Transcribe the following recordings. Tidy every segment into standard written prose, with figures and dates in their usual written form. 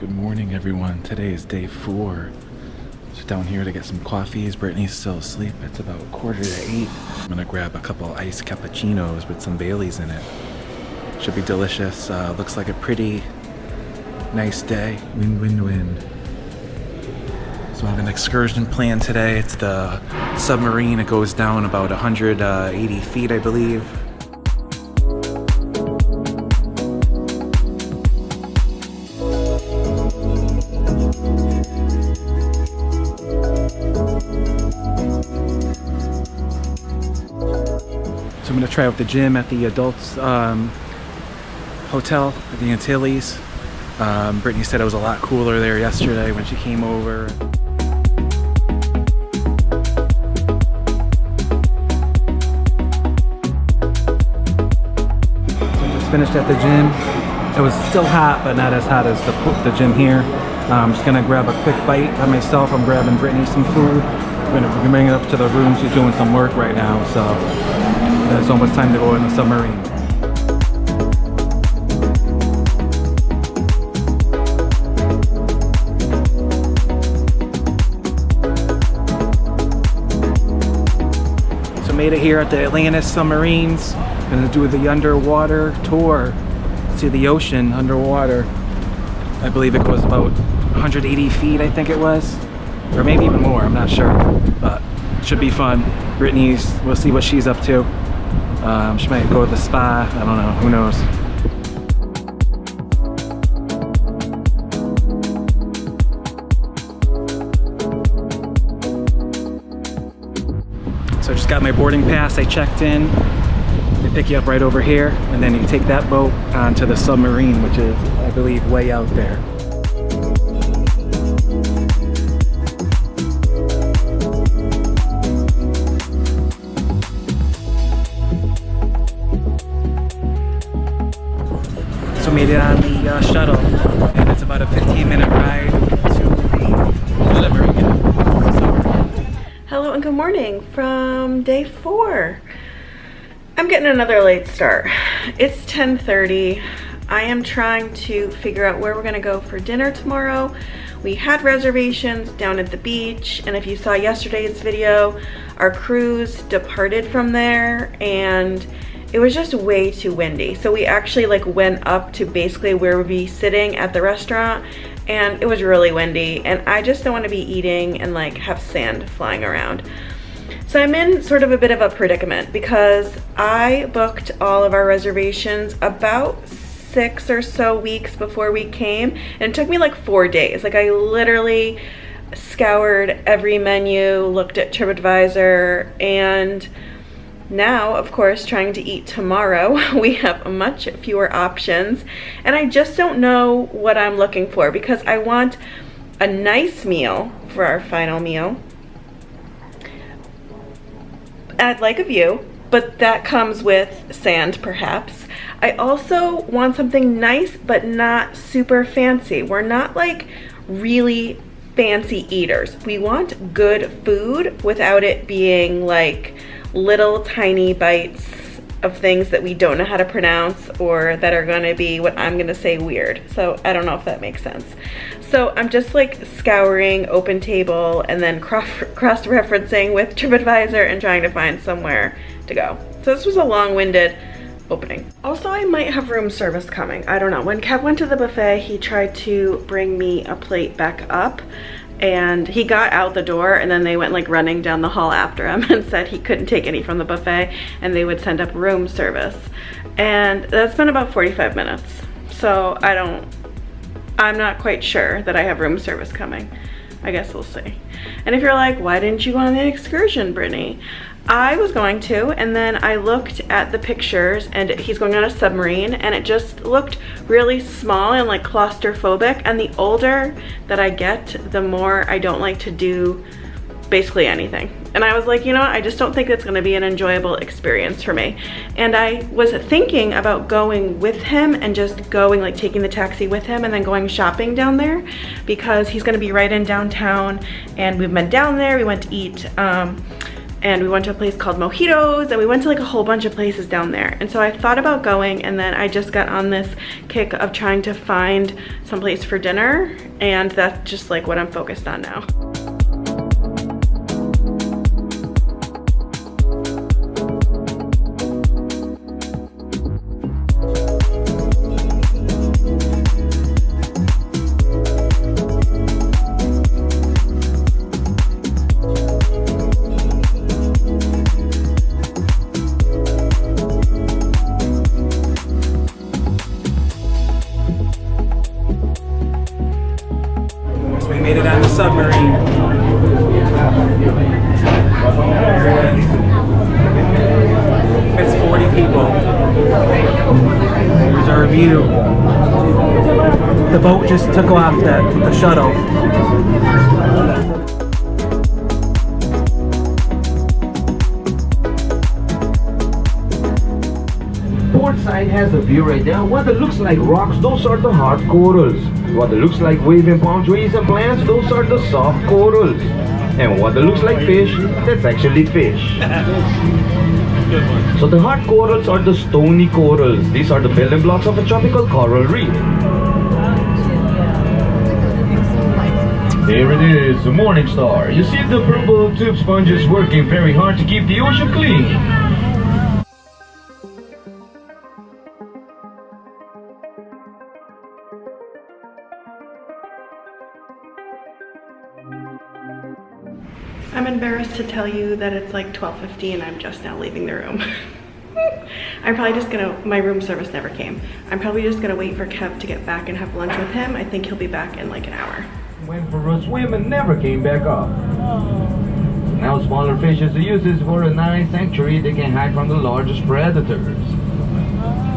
Good morning, everyone. Today is day 4. Just down here to get some coffees. Brittney's still asleep. It's about 7:45. I'm gonna grab a couple iced cappuccinos with some Baileys in it. Should be delicious. Looks like a pretty nice day. Wind. So I have an excursion plan today. It's the Submarine. It goes down about 180 feet, I believe. I'm gonna try out the gym at the adults hotel at the Antillas. Brittney said it was a lot cooler there yesterday when she came over. So just finished at the gym. It was still hot, but not as hot as the gym here. I'm just gonna grab a quick bite by myself. I'm grabbing Brittney some food. We're gonna bring it up to the room. She's doing some work right now, so it's almost time to go in the submarine. So made it here at the Atlantis submarines. Gonna do the underwater tour. See the ocean underwater. I believe it goes about 180 feet, I think it was. Or maybe even more, I'm not sure. But it should be fun. Brittney's, we'll see what she's up to. She might go to the spa, I don't know, who knows. So I just got my boarding pass, I checked in. They pick you up right over here, and then you take that boat onto the submarine, which is, I believe, way out there. So made it on the shuttle, and it's about a 15-minute ride to the submarine. Hello and good morning from day 4. I'm getting another late start. It's 10:30. I am trying to figure out where we're gonna go for dinner tomorrow. We had reservations down at the beach, and if you saw yesterday's video, our cruise departed from there and it was just way too windy. So we actually went up to basically where we'd be sitting at the restaurant, and it was really windy, and I just don't want to be eating and have sand flying around. So I'm in sort of a bit of a predicament because I booked all of our reservations about 6 or so weeks before we came, and it took me 4 days. I literally scoured every menu, looked at TripAdvisor, and now, of course, trying to eat tomorrow, we have much fewer options, and I just don't know what I'm looking for because I want a nice meal for our final meal. I'd like a view, but that comes with sand, perhaps. I also want something nice, but not super fancy. We're not really fancy eaters. We want good food without it being little tiny bites of things that we don't know how to pronounce or that are going to be what I'm going to say weird. So I don't know if that makes sense. So I'm just scouring Open Table and then cross-referencing with TripAdvisor and trying to find somewhere to go. So this was a long-winded opening. Also, I might have room service coming. I don't know. When Kev went to the buffet, he tried to bring me a plate back up, and he got out the door, and then they went running down the hall after him and said he couldn't take any from the buffet and they would send up room service. And that's been about 45 minutes. So I'm not quite sure that I have room service coming. I guess we'll see. And if you're like, why didn't you go on the excursion, Brittney? I was going to, and then I looked at the pictures, and he's going on a submarine, and it just looked really small and claustrophobic, and the older that I get, the more I don't like to do basically anything. And I was like, you know what, I just don't think it's gonna be an enjoyable experience for me. And I was thinking about going with him and just going, taking the taxi with him and then going shopping down there, because he's gonna be right in downtown, and we've been down there. We went to eat and we went to a place called Mojitos, and we went to like a whole bunch of places down there. And so I thought about going, and then I just got on this kick of trying to find some place for dinner, and that's just like what I'm focused on now. Made it on the submarine. It's 40 people. Here's our view. The boat just took off the shuttle. Poolside has a view right there. What it looks like rocks, those are the hard corals. What it looks like waving palm trees and plants, those are the soft corals. And what it looks like fish, that's actually fish. So the hard corals are the stony corals. These are the building blocks of a tropical coral reef. Here it is, the morning star. You see the purple tube sponges working very hard to keep the ocean clean. I'm embarrassed to tell you that it's like 12:50 and I'm just now leaving the room. I'm probably just gonna, my room service never came. I'm probably just gonna wait for Kev to get back and have lunch with him. I think he'll be back in like an hour. Went for a swim and never came back up. Now smaller fishes are used for a nice sanctuary. They can hide from the largest predators.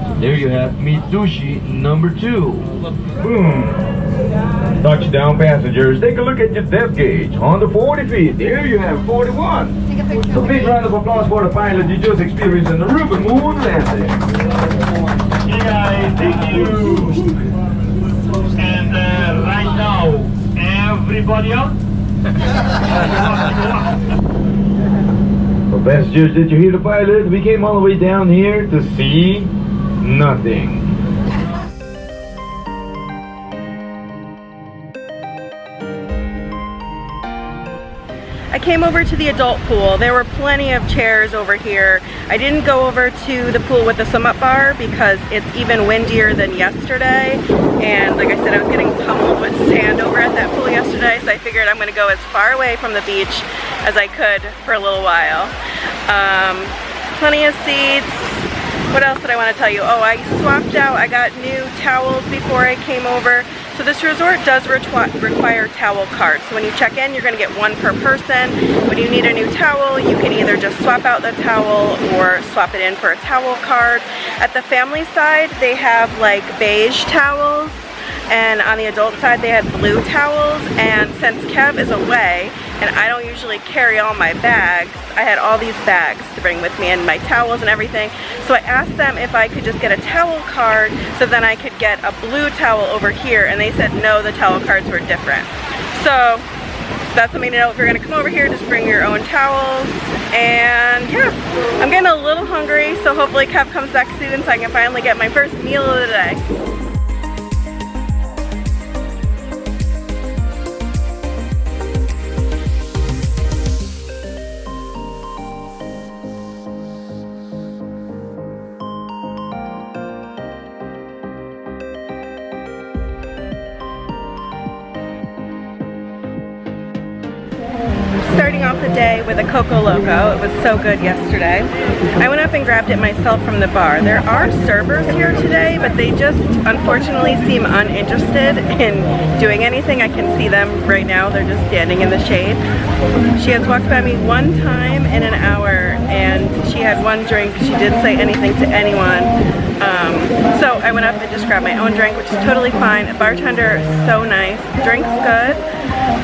So there you have meat sushi number 2. Boom. Touchdown passengers, take a look at your depth gauge. On the 40 feet, there you have 41. Take a picture. So big round of applause for the pilot you just experienced in the Aruba moon landing. Hey guys, thank you. And right now, everybody out. So passengers, did you hear the pilot? We came all the way down here to see nothing. I came over to the adult pool. There were plenty of chairs over here. I didn't go over to the pool with the swim up bar because it's even windier than yesterday. And like I said, I was getting pummeled with sand over at that pool yesterday, so I figured I'm gonna go as far away from the beach as I could for a little while. Plenty of seats. What else did I want to tell you? Oh, I swapped out, I got new towels before I came over. So this resort does require towel cards. So when you check in, you're gonna get one per person. When you need a new towel, you can either just swap out the towel or swap it in for a towel card. At the family side, they have like beige towels, and on the adult side, they had blue towels. And since Kev is away, and I don't usually carry all my bags, I had all these bags to bring with me and my towels and everything. So I asked them if I could just get a towel card so then I could get a blue towel over here, and they said no, the towel cards were different. So that's something to know. If you're gonna come over here, just bring your own towels. And yeah, I'm getting a little hungry, so hopefully Kev comes back soon so I can finally get my first meal of the day. Starting off the day with a Coco Loco. It was so good yesterday. I went up and grabbed it myself from the bar. There are servers here today, but they just unfortunately seem uninterested in doing anything. I can see them right now. They're just standing in the shade. She has walked by me one time in an hour, and she had one drink. She didn't say anything to anyone. So I went up and just grabbed my own drink, which is totally fine. The bartender is so nice. Drink's good.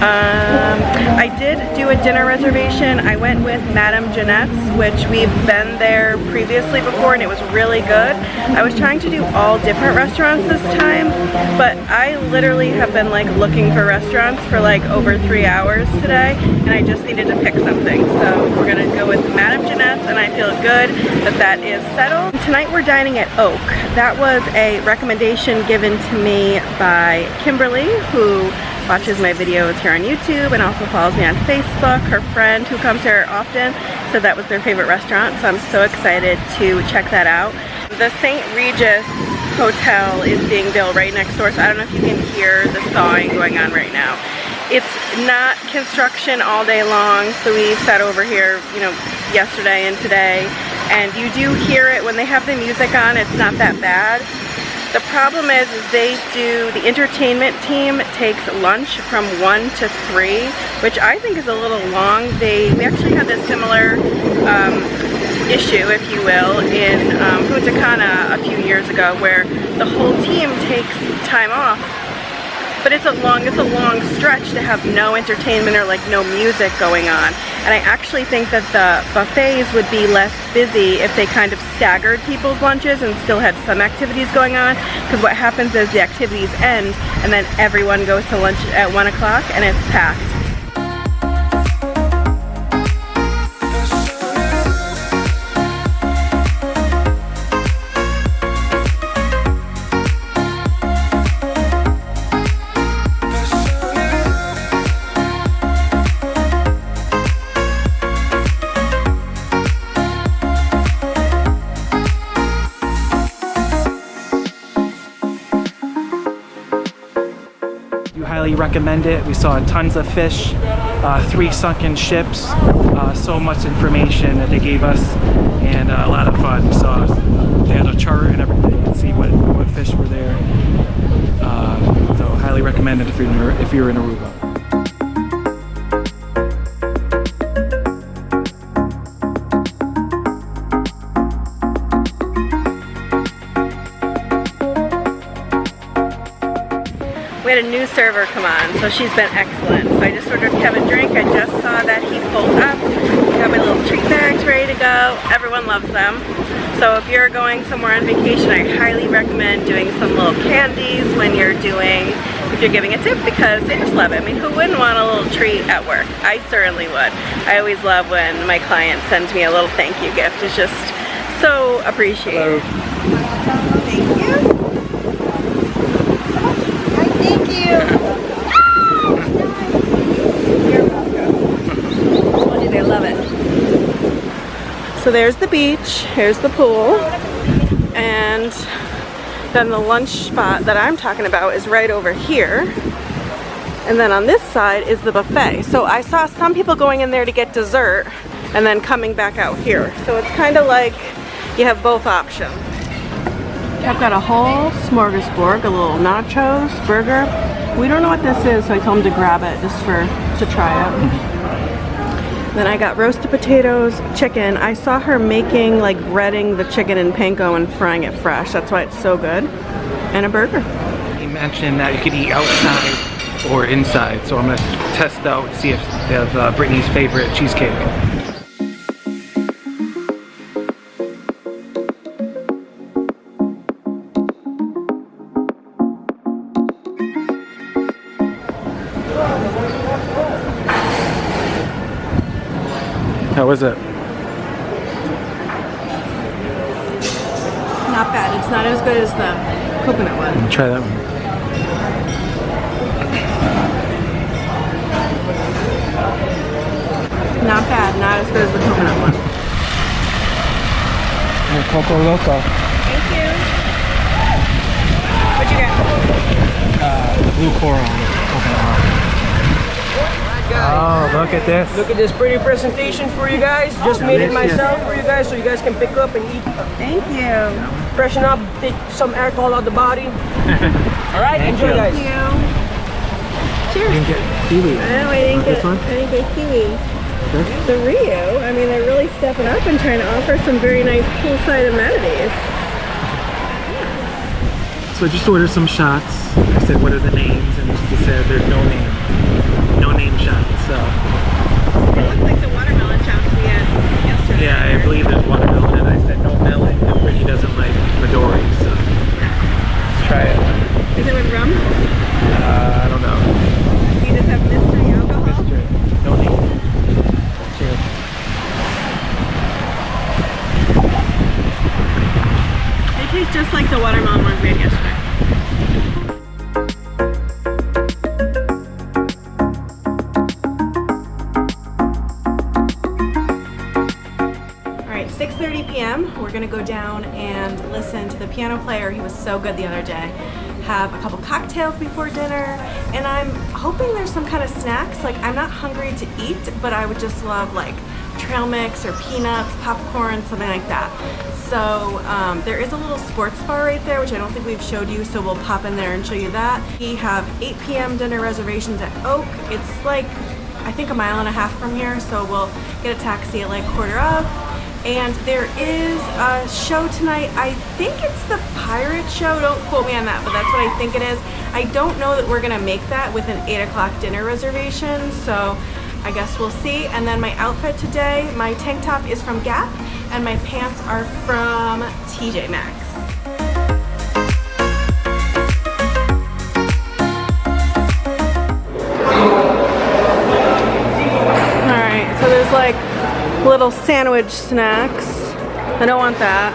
I did do a dinner reservation. I went with Madame Jeanette's, which we've been there previously before, and it was really good. I was trying to do all different restaurants this time, but I literally have been like looking for restaurants for like over 3 hours today, and I just needed to pick something. So we're gonna go with Madame Jeanette's, and I feel good that that is settled. Tonight we're dining at Oak. That was a recommendation given to me by Kimberly, who watches my videos here on YouTube and also follows me on Facebook. Her friend who comes here often said that was their favorite restaurant, so I'm so excited to check that out. The St. Regis Hotel is being built right next door, so I don't know if you can hear the sawing going on right now. It's not construction all day long, so we sat over here, you know, yesterday and today, and you do hear it when they have the music on. It's not that bad. The problem is the entertainment team takes lunch from 1 to 3, which I think is a little long. We actually had this similar issue, if you will, in Punta Cana a few years ago, where the whole team takes time off. But it's a long stretch to have no entertainment or like no music going on. And I actually think that the buffets would be less busy if they kind of staggered people's lunches and still had some activities going on. Because what happens is the activities end and then everyone goes to lunch at 1 o'clock and it's packed. Highly recommend it. We saw tons of fish, 3 sunken ships, so much information that they gave us, and a lot of fun. They had a chart and everything and see what fish were there. So highly recommend it if you're in Aruba. We had a new server come on, so she's been excellent. So I just ordered Kevin a drink. I just saw that he pulled up. Got my little treat bags ready to go. Everyone loves them. So if you're going somewhere on vacation, I highly recommend doing some little candies if you're giving a tip, because they just love it. I mean, who wouldn't want a little treat at work? I certainly would. I always love when my client sends me a little thank you gift. It's just so appreciated. Thank you. They love it. So there's the beach, here's the pool, and then the lunch spot that I'm talking about is right over here. And then on this side is the buffet. So I saw some people going in there to get dessert and then coming back out here. So it's kind of like you have both options. I've got a whole smorgasbord, a little nachos, burger. We don't know what this is, so I told him to grab it just to try it. Then I got roasted potatoes, chicken. I saw her making, like, breading the chicken in panko and frying it fresh. That's why it's so good. And a burger. He mentioned that you could eat outside or inside, so I'm gonna test out, see if they have Brittney's favorite cheesecake. How was it? Not bad. It's not as good as the coconut one. Try that one. Not bad. Not as good as the coconut one. Coco Loco. Thank you. What'd you get? Blue coral. Coconut. Oh, look at this. Look at this pretty presentation for you guys. Just made it myself for you guys so you guys can pick up and eat. Thank you. Freshen up, take some alcohol out the body. Alright, enjoy guys. Thank you. Cheers. You didn't get kiwi. No, I didn't get kiwi. The RIU, I mean, they're really stepping up and trying to offer some very nice poolside amenities. So I just ordered some shots. I said, what are the names? And she said, there's no name. No name shots, so. It looks like the watermelon shots we had yesterday. Yeah, I believe there's watermelon, and I said no melon. And Brittney doesn't like Midori, so let's try it. Is it with rum? I don't know. You just have mystery alcohol? Mystery. No name. Cheers. They taste just like the watermelon ones we had yesterday. Alright, 6:30 p.m. We're gonna go down and listen to the piano player. He was so good the other day. Have a couple cocktails before dinner, and I'm hoping there's some kind of snacks. Like, I'm not hungry to eat, but I would just love like trail mix or peanuts, popcorn, something like that. So there is a little sports bar right there, which I don't think we've showed you, so we'll pop in there and show you that. We have 8 p.m. dinner reservations at Oak. It's like, I think, a mile and a half from here, so we'll get a taxi at like 1:15. And there is a show tonight. I think it's the pirate show. Don't quote me on that, but that's what I think it is. I don't know that we're gonna make that with an 8 o'clock dinner reservation, so I guess we'll see. And then my outfit today, my tank top is from Gap, and my pants are from TJ Maxx. All right, so there's like little sandwich snacks. I don't want that.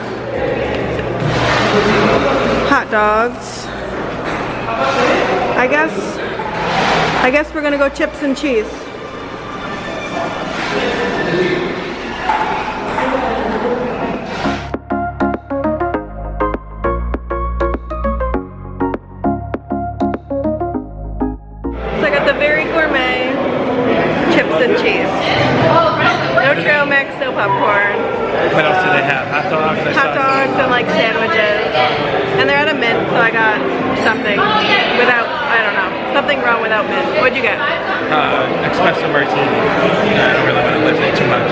Hot dogs. I guess we're gonna go chips and cheese. So I got the very gourmet chips and cheese. No trail mix, no popcorn. What else do they have? Hot dogs? Hot dogs and like sandwiches. And they're at a mint, so I got something without, I don't know, something wrong without mint. What'd you get? Espresso martini. I don't really want to lift it too much.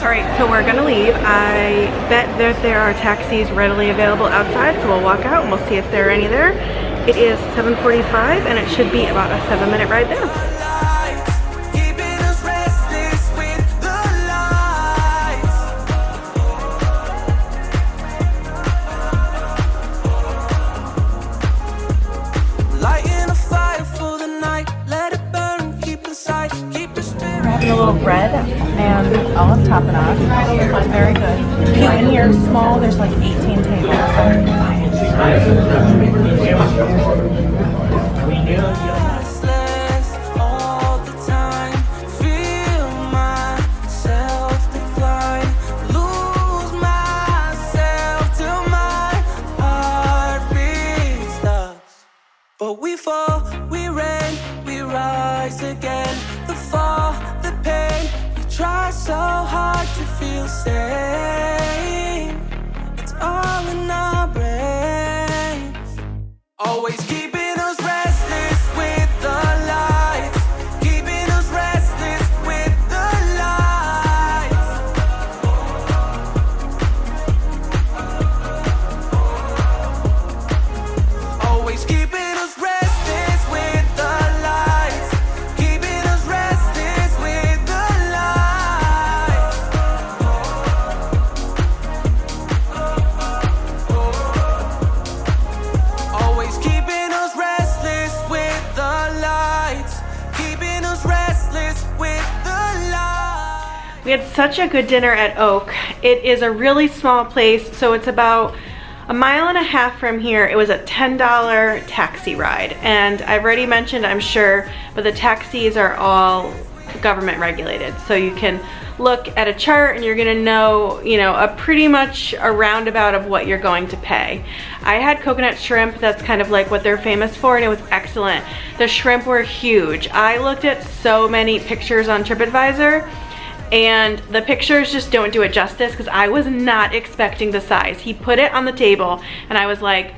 Alright, so we're gonna leave. I bet that there are taxis readily available outside, so we'll walk out and we'll see if there are any there. It is 7:45 and it should be about a 7-minute ride there. A little bread and olive tapenade. It's very good. In here, small, there's like 18 tables. But we fall, we rain, we rise again. The fall, the pain, we try so hard to feel sane. It's all in our brains. Always keeping us restless with the lights. Keeping us restless with the lights. Always keeping us restless with the lights. Keeping us restless with the lights. Always keeping us restless with the lights. Keeping us restless with the lights. We had such a good dinner at Oak. It is a really small place, so it's about a mile and a half from here. It was a $10 taxi ride, and I've already mentioned, I'm sure, but the taxis are all government regulated. So you can look at a chart and you're gonna know, you know, a pretty much a roundabout of what you're going to pay. I had coconut shrimp, that's kind of like what they're famous for, and it was excellent. The shrimp were huge. I looked at so many pictures on TripAdvisor, and the pictures just don't do it justice because I was not expecting the size. He put it on the table and I was like,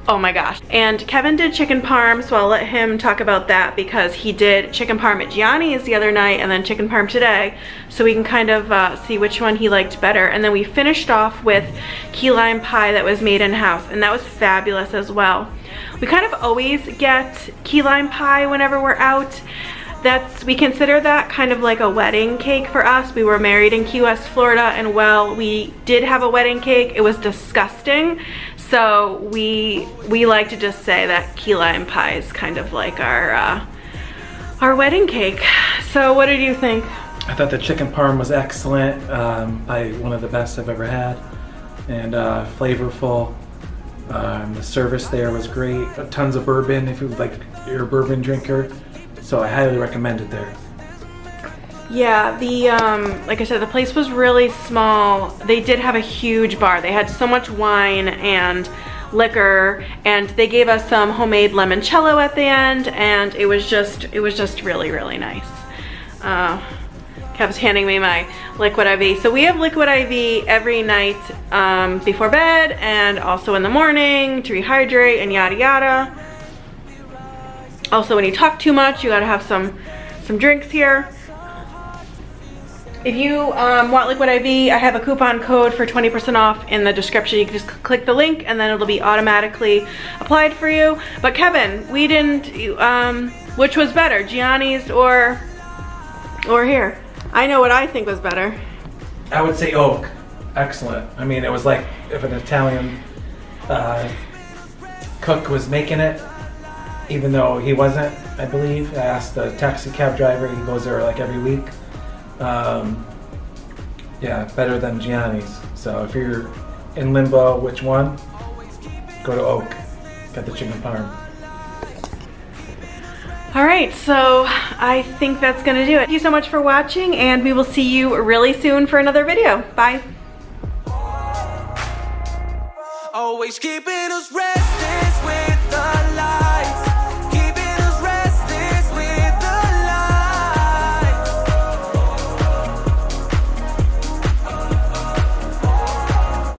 oh my gosh. And Kevin did chicken parm, so I'll let him talk about that because he did chicken parm at Gianni's the other night and then chicken parm today, so we can kind of see which one he liked better. And then we finished off with key lime pie that was made in-house, and that was fabulous as well. We kind of always get key lime pie whenever we're out. We consider that kind of like a wedding cake for us. We were married in Key West, Florida, and well, we did have a wedding cake. It was disgusting. So we like to just say that key lime pie is kind of like our wedding cake. So what did you think? I thought the chicken parm was excellent, probably one of the best I've ever had, and flavorful. The service there was great. Tons of bourbon if you're a bourbon drinker. So I highly recommend it there. Yeah, like I said, the place was really small. They did have a huge bar. They had so much wine and liquor, and they gave us some homemade limoncello at the end, and it was just really, really nice. Kev's handing me my Liquid IV. So we have Liquid IV every night before bed and also in the morning to rehydrate and yada yada. Also, when you talk too much, you gotta have some drinks here. If you want Liquid IV, I have a coupon code for 20% off in the description. You can just click the link and then it'll be automatically applied for you. But Kevin, we didn't, which was better, Gianni's or here? I know what I think was better. I would say Oak. Excellent. I mean, it was like if an Italian cook was making it, even though he wasn't, I believe. I asked the taxi cab driver, he goes there like every week. Yeah, better than Gianni's. So if you're in limbo, which one? Go to Oak. Get the chicken parm. All right, so I think that's gonna do it. Thank you so much for watching, and we will see you really soon for another video. Bye. Always keeping us ready.